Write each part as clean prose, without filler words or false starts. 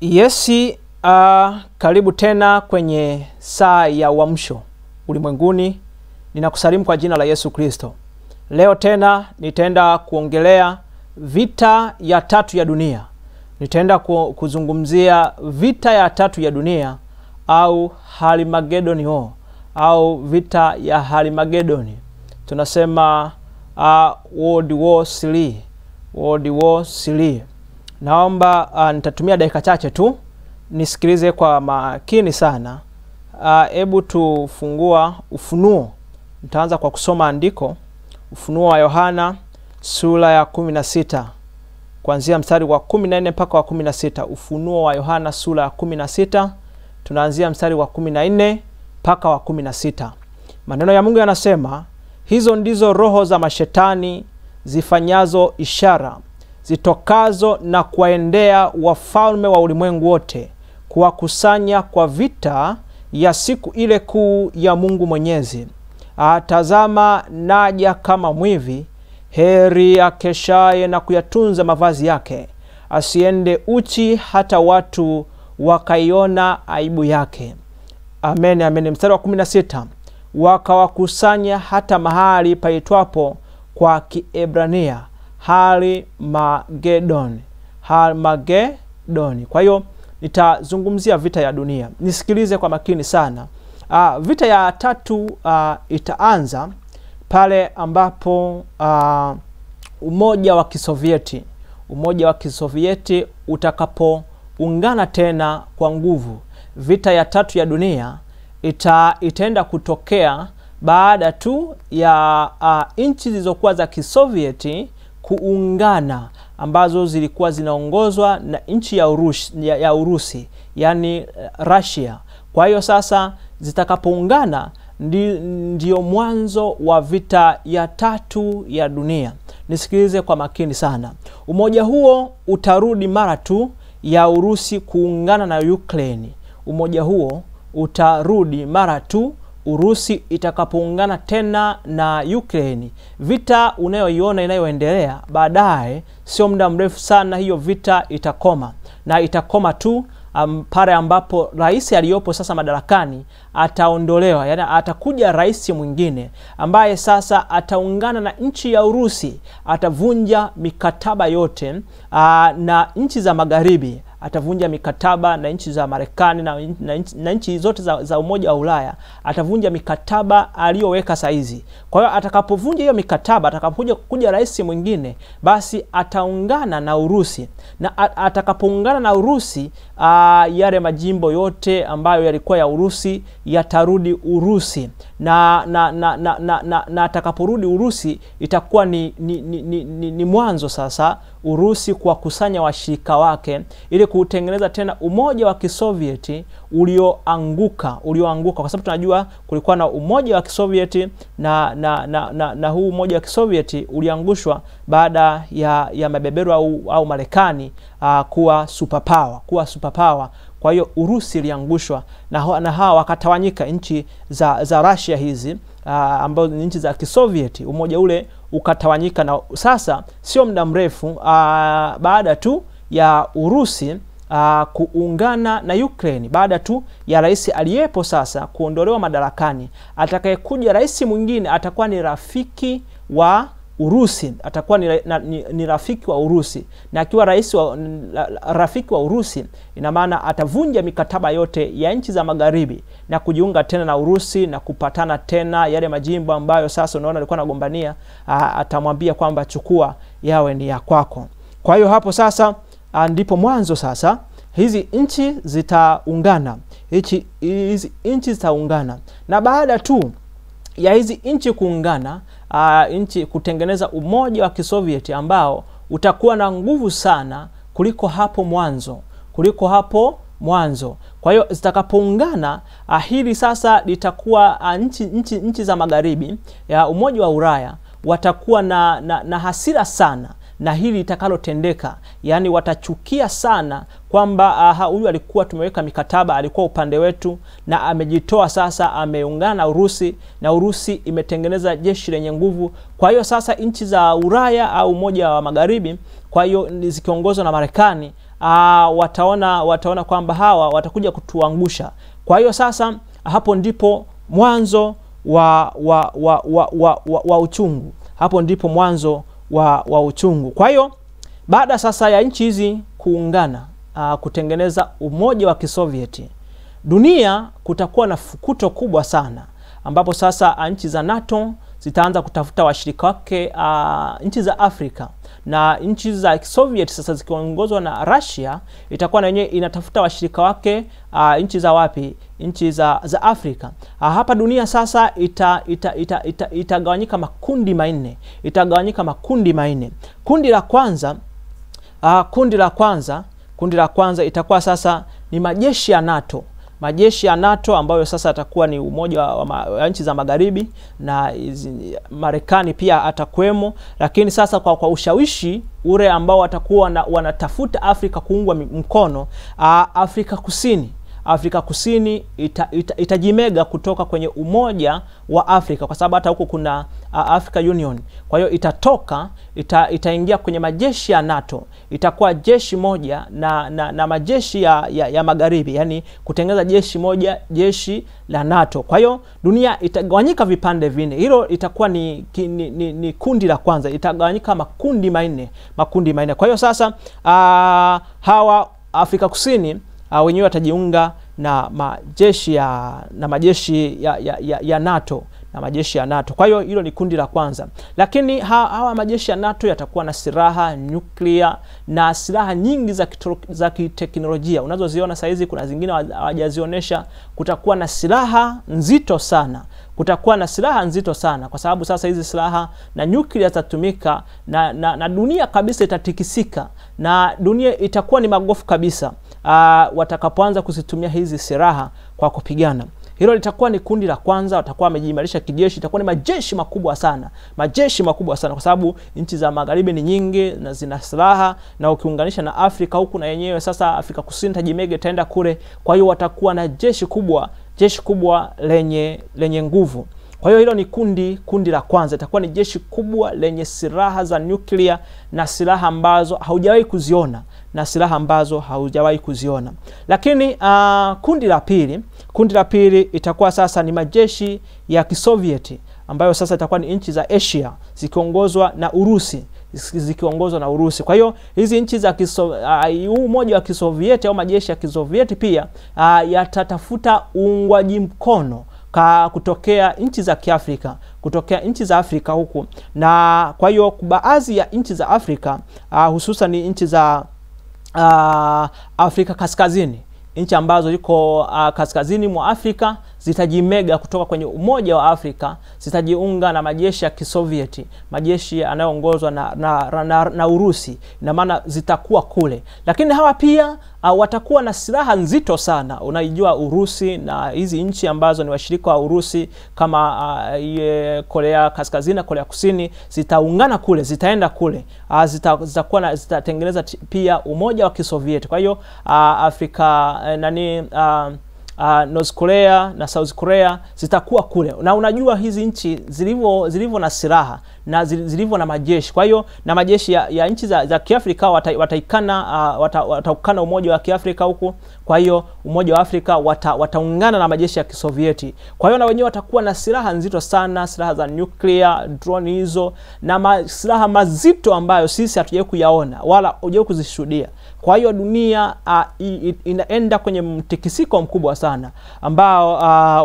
Yesi, karibu tena kwenye saa ya uamsho ulimwenguni. Ninakusalimu kwa jina la Yesu Kristo. Leo tena nitaenda kuongelea vita ya tatu ya dunia. Nitaenda kuzungumzia vita ya tatu ya dunia au Halimagedoni au vita ya Halimagedoni. Tunasema World War 3. World War 3. Naomba nitatumia dakika chache tu nisikilize kwa makini sana. Hebu tufungua Ufunuo. Nitaanza kwa kusoma andiko. Ufunuo wa Yohana sura ya 16 kuanzia mstari wa 14 mpaka wa 16. Ufunuo wa Yohana sura ya 16 tunaanzia mstari wa 14 mpaka wa 16. Maneno ya Mungu yanasema, hizo ndizo roho za mashetani zifanyazo ishara, zitokazo na kuwaendea wafalme wa ulimwengu wote, kuwakusanya kwa vita ya siku ile kuu ya Mungu Mwenyezi. Tazama naja kama mwivi, heri akeshaye na kuyatunza mavazi yake, asiende uchi hata watu wakaiona aibu yake. Amen, amen. Mstari wa 16. Wakawakusanya hata mahali paitwapo kwa Kiebrania Halimagedoni. Halimagedoni. Kwa hiyo nitazungumzia vita ya dunia. Nisikilize kwa makini sana. Vita ya tatu itaanza pale ambapo Umoja wa Kisovieti utakapoungana tena kwa nguvu. Vita ya tatu ya dunia itaenda kutokea baada tu ya nchi zilizokuwa za Kisovieti kuungana, ambazo zilikuwa zinaongozwa na nchi ya Urusi, yani Russia. Kwa hiyo sasa zitakapoungana ndio mwanzo wa vita ya tatu ya dunia. Nisikilize kwa makini sana. Umoja huo utarudi mara tu ya Urusi kuungana na Ukraine. Umoja huo utarudi mara tu Urusi itakapoungana tena na Ukraine. Vita unayoiona inayoendelea, baadaye sio muda mrefu sana hiyo vita itakoma, na itakoma tu pale ambapo rais aliyopo sasa madarakani ataondolewa. Yani atakuja rais mwingine ambaye sasa ataungana na nchi ya Urusi, atavunja mikataba yote na nchi za magharibi, atavunja mikataba na nchi za Marekani na nchi zote za Umoja wa Ulaya. Atavunja mikataba aliyoweka saizi. Kwa hiyo atakapovunja hiyo mikataba, atakapokuja rais mwingine, basi ataungana na Urusi. Na atakapoungana na Urusi, yale majimbo yote ambayo yalikuwa ya Urusi yatarudi Urusi. Na atakaporudi Urusi, itakuwa ni mwanzo sasa Urusi kuwakusanya washirika wake ili kutengeneza tena Umoja wa Kisovieti ulioanguka, kwa sababu tunajua kulikuwa na Umoja wa Kisovieti na huu Umoja wa Kisovieti uliangushwa baada ya mabeberu au Marekani kuwa superpower. Kwa hiyo Urusi iliangushwa na hawa wakatawanyika nchi za Russia hizi ambazo ni nchi za Kisovieti. Umoja ule ukatawanyika, na sasa sio muda mrefu baada tu ya Urusi kuungana na Ukraine, baada tu ya rais aliyepo sasa kuondolewa madarakani, atakayekuja rais mwingine atakuwa ni rafiki wa Urusi, atakuwa ni rafiki wa Urusi. Na akiwa rafiki wa Urusi, ina maana atavunja mikataba yote ya nchi za magharibi na kujiunga tena na Urusi na kupatana tena yale majimbo ambayo sasa unaona alikuwa anagombania. Atamwambia kwamba chukua, yawe ni ya kwako. Kwa hiyo hapo sasa ndipo mwanzo sasa hizi nchi zitaungana. Hizi nchi zitaungana, na baada tu ya hizi nchi kuungana, nchi kutengeneza Umoja wa Kisovieti ambao utakuwa na nguvu sana kuliko hapo mwanzo. Kwa hiyo zitakapoungana, hili sasa litakuwa nchi za magharibi ya Umoja wa Ulaya watakuwa na hasira sana na hili itakalotendeka. Yani watachukia sana kwamba huyu alikuwa tumeweka mikataba, alikuwa upande wetu na amejitoa, sasa ameungana na Urusi, na Urusi imetengeneza jeshi lenye nguvu. Kwa hiyo sasa nchi za Ulaya au Umoja wa Magharibi, kwa hiyo zikiongozwa na Marekani, wataona kwamba hawa watakuja kutuangusha. Kwa hiyo sasa hapo ndipo mwanzo wa uchungu. Hapo ndipo mwanzo wa uchungu. Kwa hiyo baada sasa ya nchi hizi kuungana kutengeneza umoja wa Kisovieti, dunia kutakuwa na fukuto kubwa sana, ambapo sasa nchi za NATO zitaanza kutafuta washirika wake nchi za Afrika, na nchi za Soviet sasa zikiongozwa na Russia itakuwa na yenyewe inatafuta washirika wake nchi za wapi? Nchi za Afrika. Hapa dunia sasa itagawanyika makundi manne. Kundi la kwanza itakuwa sasa ni majeshi ya NATO. Majeshi ya NATO ambayo sasa atakuwa ni umoja wa nchi za magharibi, na Marekani pia atakwemo, lakini sasa kwa ushawishi ule ambao watakuwa wanatafuta Afrika kuungwa mkono, Afrika Kusini itajimega kutoka kwenye umoja wa Afrika, kwa sababu hata huko kuna Africa Union. Kwa hiyo itaingia kwenye majeshi ya NATO, itakuwa jeshi moja na majeshi ya magharibi, yani kutengeneza jeshi moja, jeshi la NATO. Kwa hiyo dunia itagawanyika vipande vinne. Hilo itakuwa ni kundi la kwanza, itagawanyika makundi manne. Kwa hiyo sasa hawa Afrika Kusini wenyewe watajiunga na majeshi ya NATO, na majeshi ya NATO. Kwa hiyo hilo ni kundi la kwanza. Lakini hawa majeshi ya NATO yatakuwa na silaha nyuklia na silaha nyingi za kiteknolojia. Unazoziona saa hizi, kuna zingine hawajazionyesha. Kutakuwa na silaha nzito sana, kwa sababu sasa hizi silaha na nyuklia zitatumika na dunia kabisa itatikisika, na dunia itakuwa ni magofu kabisa watakapoanza kuzitumia hizi silaha kwa kupigana. Hilo litakuwa ni kundi la kwanza, watakuwa wamejiimarisha kijeshi, itakuwa ni majeshi makubwa sana, kwa sababu nchi za magharibi ni nyingi na zina silaha, na ukiunganisha na Afrika huku na yenyewe sasa Afrika Kusini tajimege taenda kule. Kwa hiyo watakuwa na jeshi kubwa lenye nguvu. Kwa hiyo hilo ni kundi la kwanza, itakuwa ni jeshi kubwa lenye silaha za nyuklia na silaha ambazo haujawahi kuziona. Lakini kundi la pili itakuwa sasa ni majeshi ya Kisovieti, ambayo sasa itakuwa ni nchi za Asia zikiongozwa na Urusi. Kwa hiyo hizi nchi za umoja wa Kisovieti au majeshi ya Kisovieti pia yatatafuta uungwaji mkono kutokea nchi za Kiafrika, kutokea nchi za Afrika huku. Na kwa hiyo baadhi ya nchi za Afrika hususan ni nchi za Afrika Kaskazini, nchi ambazo ziko kaskazini mwa Afrika zitajimega kutoka kwenye umoja wa Afrika, zitajiunga na majeshi ya Kisovieti, majeshi yanayoongozwa na Urusi, na maana zitakuwa kule. Lakini hawa pia watakuwa na silaha nzito sana. Unaijua Urusi na hizi nchi ambazo ni washirika wa Urusi kama Korea Kaskazini na Korea Kusini zitaungana kule, zitaenda kule, zitatengeneza pia umoja wa Kisovieti. Kwa hiyo Afrika North Korea na South Korea zitakuwa kule. Na unajua hizi nchi zilivyo na silaha na zilivyo na majeshi. Kwa hiyo na majeshi ya nchi za Kiafrika wataukana umoja wa Kiafrika huku. Kwa hiyo umoja wa Afrika wataungana na majeshi ya Kisovieti. Kwa hiyo na wenyewe watakuwa na silaha nzito sana, silaha za nuclear, drone hizo, na silaha mazito ambayo sisi hatujawahi kuyaona wala hujawahi kuzishuhudia. Kwa hiyo dunia inaenda kwenye mtikisiko mkubwa sana, ambao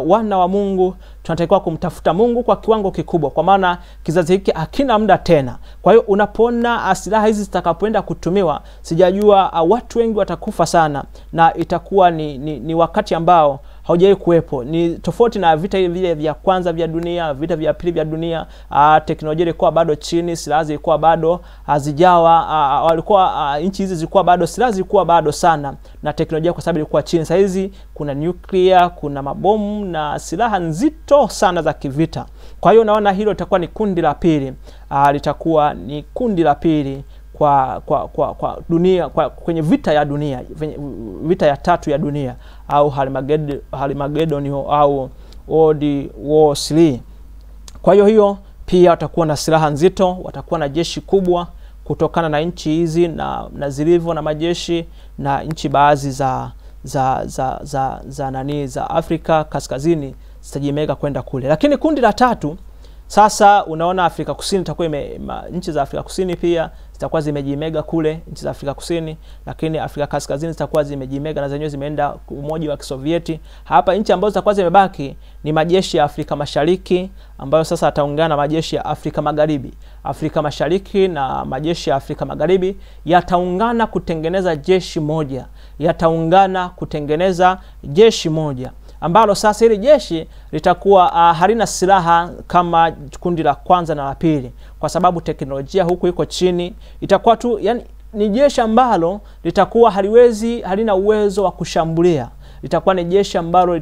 wana wa Mungu tunatakiwa kumtafuta Mungu kwa kiwango kikubwa, kwa maana kizazi hiki hakina muda tena. Kwa hiyo unapoona silaha hizi zitakapoenda kutumiwa, sijajua watu wengi watakufa sana, na itakuwa ni wakati ambao haujawahi kuwepo. Ni tofauti na vita vile vya kwanza vya dunia, vita vya pili vya dunia. Teknolojia ilikuwa bado chini, silaha zilikuwa bado hazijawa, nchi hizi zilikuwa bado, silaha zilikuwa bado sana, na teknolojia kwa sababu ilikuwa chini. Sasa hizi kuna nuclear, kuna mabomu na silaha nzito sana za kivita. Kwa hiyo naona hilo litakuwa ni kundi la pili, litakuwa ni kundi la pili kwa dunia, kwenye vita ya dunia, vita ya tatu ya dunia, au Armageddon au World War 3. Kwa hiyo pia watakuwa na silaha nzito, watakuwa na jeshi kubwa. kutokana na nchi hizi na zilivyo na majeshi, na nchi baadhi za Afrika Kaskazini zitajimega kwenda kule. Lakini kundi la tatu sasa, unaona Afrika Kusini itakuwa nchi za Afrika Kusini pia zitakuwa zimejimega kule, nchi za Afrika Kusini, lakini Afrika Kaskazini zitakuwa zimejimega na zenyewe zimeenda Umoja wa Kisovieti. Hapa nchi ambazo zitakuwa zimebaki ni majeshi ya Afrika Mashariki, ambayo sasa ataungana na majeshi ya Afrika Magharibi. Afrika Mashariki na majeshi ya Afrika Magharibi yataungana kutengeneza jeshi moja, ambalo sasa hili jeshi litakuwa halina silaha kama kundi la kwanza na la pili, kwa sababu teknolojia huku iko chini. Itakuwa tu, yani ni jeshi ambalo litakuwa halina uwezo wa kushambulia. Litakuwa ni jeshi ambalo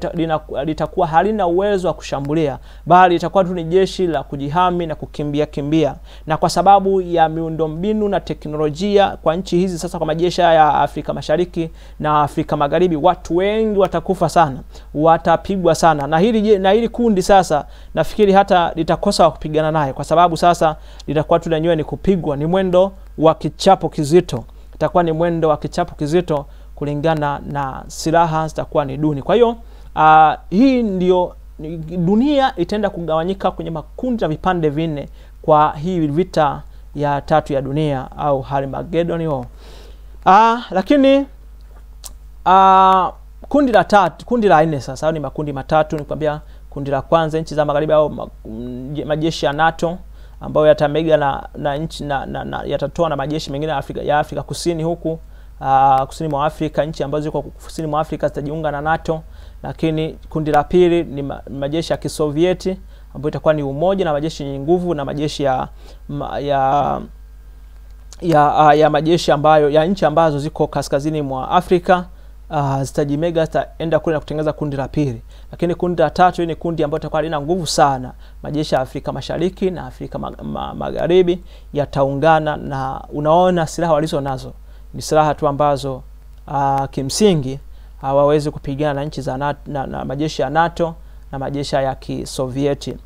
litakuwa halina uwezo wa kushambulia, bali litakuwa tu ni jeshi la kujihami na kukimbia. Na kwa sababu ya miundombinu na teknolojia kwa nchi hizi sasa, kwa majeshi ya Afrika Mashariki na Afrika Magharibi, watu wengi watakufa sana, watapigwa sana. Na hili kundi sasa nafikiri hata litakosa wa kupigana naye, kwa sababu sasa litakuwa tu lenyewe ni kupigwa, ni mwendo wa kichapo kizito. Itakuwa ni mwendo wa kichapo kizito kulingana na silaha zitakuwa ni duni. Kwa hiyo hii ndio dunia itaenda kugawanyika kwenye makundi na vipande vinne kwa hii vita ya tatu ya dunia au Armageddon War. Lakini kundi la nne sasa, ni makundi matatu. Nikwambia kundi la kwanza nchi za magharibi au majeshi ya NATO ambayo yatamega na nchi na yatatoa na majeshi mengine ya Afrika Kusini huku kusini mwa Afrika, nchi ambazo ziko kusini mwa Afrika zitajiunga na NATO. Lakini kundi la pili ni majeshi ya Kisovieti ambayo itakuwa ni umoja na majeshi yenye nguvu, na majeshi ya majeshi ambayo ya nchi ambazo ziko kaskazini mwa Afrika zitajimega, zitaenda kule na kutengeneza kundi la pili. Lakini kundi la tatu ni kundi ambalo litakuwa lina nguvu sana. Majeshi ya Afrika Mashariki na Afrika Magharibi yataungana, na unaona silaha walizo nazo ni silaha tu ambazo kimsingi hawawezi kupigana na nchi za na majeshi ya NATO na majeshi ya Kisovieti.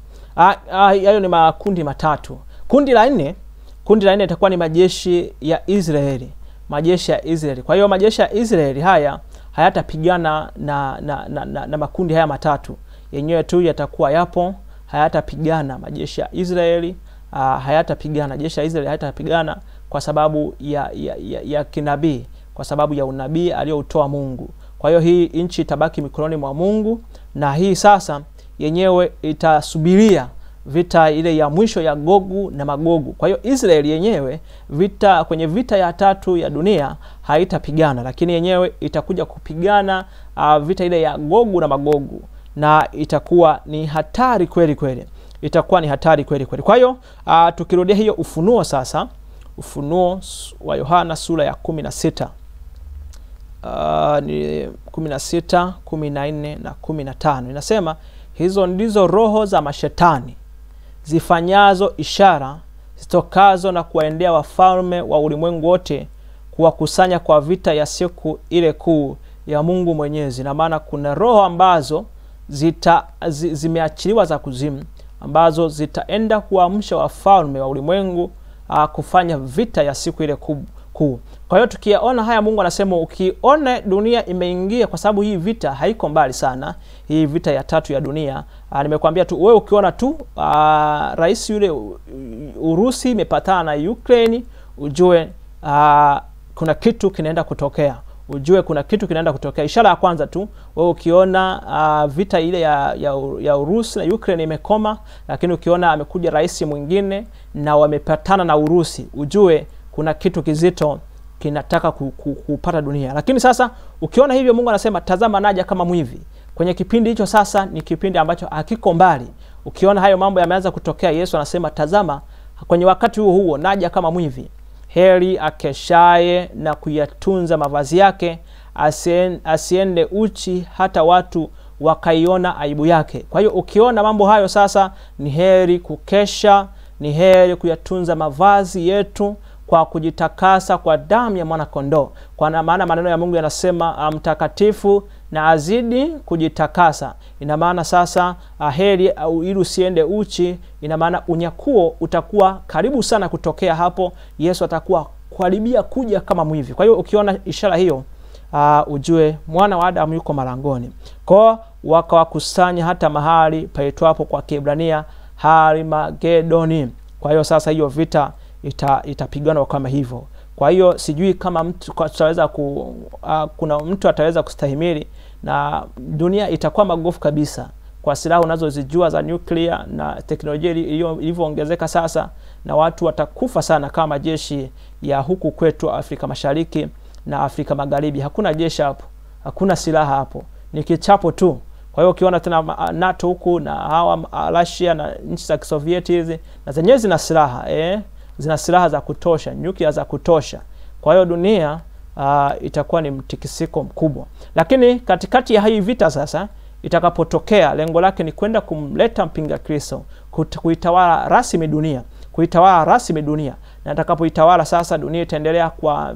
Hayo ni makundi matatu. Kundi la nne itakuwa ni majeshi ya Israeli. Kwa hiyo majeshi ya Israeli haya hayatapigana na makundi haya matatu. Yenyewe tu yatakuwa yapo, hayatapigana. Majeshi ya Israeli hayatapigana. Jeshi ya Israeli hayatapigana kwa sababu ya kinabii, kwa sababu ya unabii aliyoutoa Mungu. Kwa hiyo hii nchi itabaki mikononi mwa Mungu, na hii sasa yenyewe itasubiria vita ile ya mwisho ya Gogu na Magogu. Kwa hiyo Israeli yenyewe kwenye vita ya tatu ya dunia haitapigana, lakini yenyewe itakuja kupigana vita ile ya Gogu na Magogu, na itakuwa ni hatari kweli kweli. Kwa hiyo tukirudia hiyo Ufunuo sasa, Ufunuo wa Yohana sura ya 16 ni 16, 14 na 15 inasema, hizo ndizo roho za mashetani zifanyazo ishara zitokazo na kuwaendea wafalme wa ulimwengu wote, kuwakusanya kwa vita ya siku ile kuu ya Mungu Mwenyezi. Na maana kuna roho ambazo zimeachiliwa za kuzimu, ambazo zitaenda kuamsha wafalme wa ulimwengu kufanya vita ya siku ile kuu. Kwa hiyo tukiona haya, Mungu anasema ukiona dunia imeingia, kwa sababu hii vita haiko mbali sana, hii vita ya tatu ya dunia. Nimekuambia tu, wewe ukiona tu rais yule Urusi imepatana na Ukraine, ujue kuna kitu kinaenda kutokea. Ishara ya kwanza tu, wewe ukiona vita ile ya Urusi na Ukraine imekoma, lakini ukiona amekuja rais mwingine na wamepatana na Urusi, ujue kuna kitu kizito kinataka kupata dunia. Lakini sasa ukiona hivyo, Mungu anasema tazama naja kama mwivi. Kwenye kipindi hicho sasa ni kipindi ambacho hakiko mbali. Ukiona hayo mambo yameanza kutokea, Yesu anasema tazama, kwenye wakati huo naja kama mwivi. Heri akeshaye na kuyatunza mavazi yake, asiende uchi hata watu wakaiona aibu yake. Kwa hiyo ukiona mambo hayo sasa, ni heri kukesha, ni heri kuyatunza mavazi yetu, kwa kujitakasa kwa damu ya mwana kondoo. Kwa maana maneno ya Mungu yanasema mtakatifu na azidi kujitakasa. Ina maana sasa heri ili usiende uchi. Ina maana unyakuo utakuwa karibu sana kutokea hapo. Yesu atakuwa karibia kuja kama mwivi. Kwa hiyo ukiona ishara hiyo, ujue mwana wa Adamu yuko malangoni. Kwa wakawakusanya hata mahali paitwapo kwa Kiebrania Harmagedoni. Kwa hiyo sasa hiyo vita itapigana kama hivyo. Kwa hiyo sijui kama mtu ataweza kuna mtu ataweza kustahimili, na dunia itakuwa magofu kabisa kwa silaha unazozijua za nuclear na teknolojia ilivyoongezeka sasa, na watu watakufa sana kama jeshi ya huku kwetu Afrika Mashariki na Afrika Magharibi. Hakuna jeshi hapo, hakuna silaha hapo, ni kichapo tu. Kwa hiyo ukiona tena NATO huku na hawa Russia na nchi za Kisovieti hizi, na zenyewe zina silaha zina silaha za kutosha, nuclear za kutosha. Kwa hiyo dunia itakuwa ni mtikisiko mkubwa. Lakini katikati ya hii vita sasa itakapotokea, lengo lake ni kwenda kumleta mpinga Kristo, kuitawala rasmi dunia, kuitawala rasmi dunia. Na atakapoitawala sasa, dunia itaendelea kwa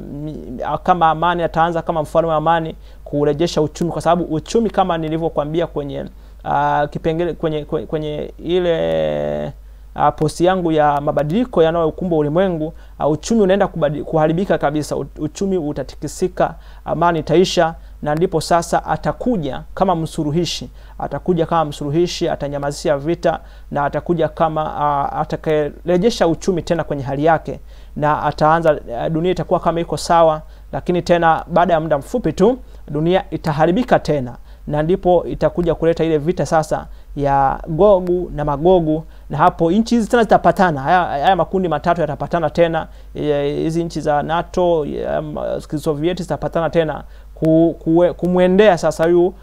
kama amani, ataanza kama mfalme wa amani kurejesha uchumi, kwa sababu uchumi kama nilivyokuambia kwenye kipengele kwenye ile posti yangu ya mabadiliko yanayokumba ulimwengu, uchumi unaenda kuharibika kabisa. Uchumi utatikisika, amani itaisha, na ndipo sasa atakuja kama msuluhishi. Atakuja kama msuluhishi, atanyamazisha vita, na atakuja kama atakayerejesha uchumi tena kwenye hali yake, na ataanza, dunia itakuwa kama iko sawa. Lakini tena baada ya muda mfupi tu dunia itaharibika tena, na ndipo itakuja kuleta ile vita sasa ya Gogu na Magogu. Na hapo nchi hizi tena zitapatana, haya makundi matatu yatapatana tena. Hizi nchi za NATO, Sovieti zitapatana tena kumwendea sasa huyu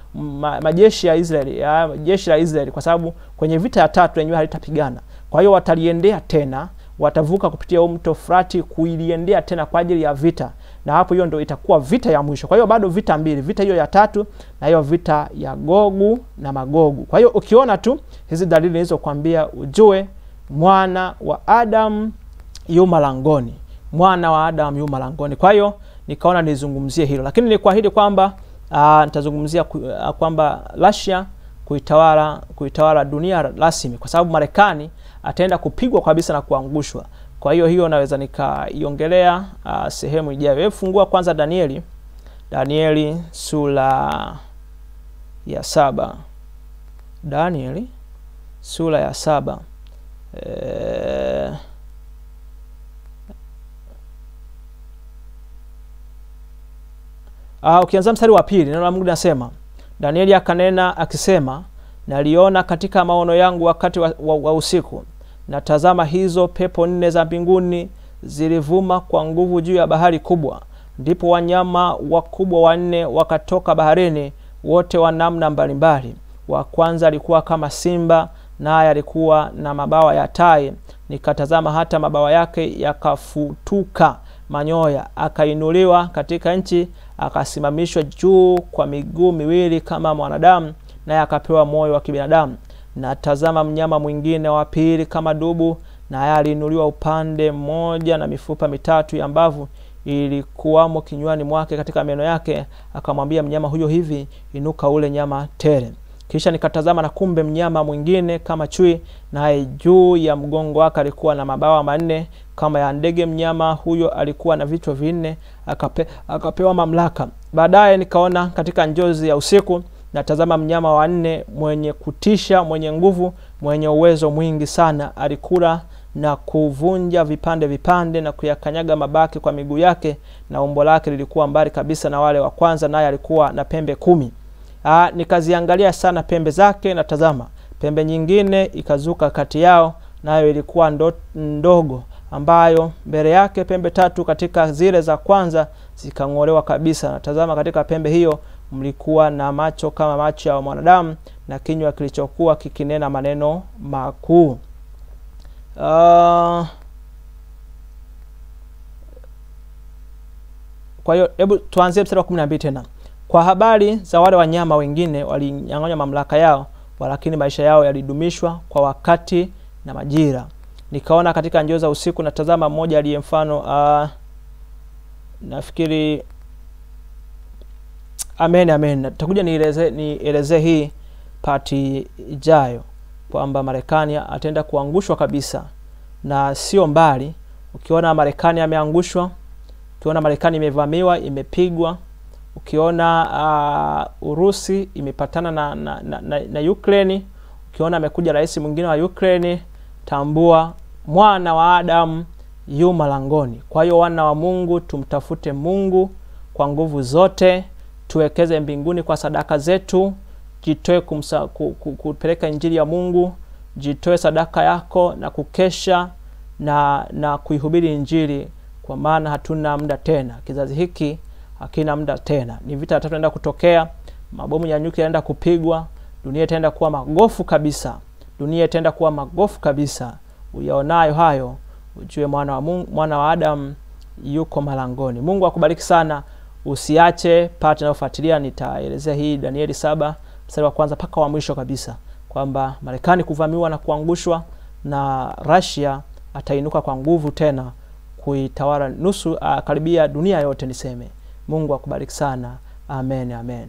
majeshi ya Israeli, jeshi la Israeli, kwa sababu kwenye vita ya tatu yenyewe halitapigana. Kwa hiyo wataliendea tena, watavuka kupitia mto Frati kuiliendea tena kwa ajili ya vita, na hapo hiyo ndio itakuwa vita ya mwisho. Kwa hiyo bado vita mbili, vita hiyo ya tatu na hiyo vita ya Gogu na Magogu. Kwa hiyo ukiona tu hizi dalili nilizokuambia, ujue mwana wa Adam yu malangoni, mwana wa Adam yu malangoni. Kwa hiyo nikaona nizungumzie hilo, lakini nilikuahidi kwamba nitazungumzia kwamba Russia kuitawala dunia rasmi, kwa sababu Marekani ataenda kupigwa kabisa na kuangushwa. Kwa hiyo naweza nikaiongelea sehemu ijayo. Hebu fungua kwanza Danieli sura ya 7. Danieli sura ya 7. Ukianza mstari wa 2, neno la Mungu linasema, Danieli akanena akisema, naliona katika maono yangu wakati wa usiku, na tazama hizo pepo 4 za mbinguni zilivuma kwa nguvu juu ya bahari kubwa. Ndipo wanyama wakubwa 4 wakatoka baharini, wote wa namna mbalimbali. Wa kwanza alikuwa kama simba, naye alikuwa na mabawa ya tai. Nikatazama hata mabawa yake yakafutuka manyoya. Akainuliwa katika nchi, akasimamishwa juu kwa miguu miwili kama mwanadamu, naye akapewa moyo wa kibinadamu. Na tazama mnyama mwingine wa pili kama dubu, naye aliinuliwa upande mmoja, na mifupa mitatu ya mbavu ilikuwamo kinywani mwake katika meno yake. Akamwambia mnyama huyo hivi, inuka ule nyama tele. Kisha nikatazama, na kumbe mnyama mwingine kama chui, naye juu ya mgongo wake alikuwa na mabawa 4 kama ya ndege. Mnyama huyo alikuwa na vichwa 4, akapewa mamlaka. Baadaye nikaona katika njozi ya usiku, na tazama mnyama wa 4 mwenye kutisha, mwenye nguvu, mwenye uwezo mwingi sana. Alikula na kuvunja vipande na kuyakanyaga mabaki kwa miguu yake, na umbo lake lilikuwa mbali kabisa na wale wa kwanza, naye alikuwa na pembe 10. Nikaziangalia sana pembe zake, na tazama pembe nyingine ikazuka kati yao, nayo ilikuwa ndogo, ambayo mbele yake pembe 3 katika zile za kwanza zikang'olewa kabisa. Na tazama katika pembe hiyo mlikuwa na macho kama macho ya mwanadamu, na kinywa kilichokuwa kikinena maneno makuu. Kwa hiyo hebu tuanzie mstari wa 12 tena. Kwa habari za wale wanyama wengine, walinyang'anywa mamlaka yao, lakini maisha yao yalidumishwa kwa wakati na majira. Nikaona katika njozi za usiku natazama mmoja aliye mfano nafikiri amen. Nitakuja nieleze hii pati ijayo kwamba Marekani ataenda kuangushwa kabisa, na sio mbali. Ukiona Marekani ameangushwa, ukiona Marekani imevamiwa, imepigwa, ukiona Urusi imepatana na Ukraine, ukiona amekuja rais mwingine wa Ukraine, tambua mwana wa Adamu yu malangoni. Kwa hiyo wana wa Mungu, tumtafute Mungu kwa nguvu zote, tuwekeze mbinguni kwa sadaka zetu, jitoe kupeleka injili ya Mungu, jitoe sadaka yako na kukesha na kuihubiri injili, kwa maana hatuna muda tena. Kizazi hiki hakina muda tena. Ni vita tutaenda kutokea, mabomu ya nyuklia yanaenda kupigwa, dunia itaenda kuwa magofu kabisa. Uyaonayo hayo, ujue mwana wa Adamu yuko malangoni. Mungu akubariki sana. Usiache pati na ufuatilia. Nitaelezea hii Danieli 7 mstari wa kwanza mpaka wa mwisho kabisa, kwamba Marekani kuvamiwa na kuangushwa, na Russia atainuka kwa nguvu tena kuitawala nusu karibia dunia yote niseme. Mungu akubariki sana. Amen.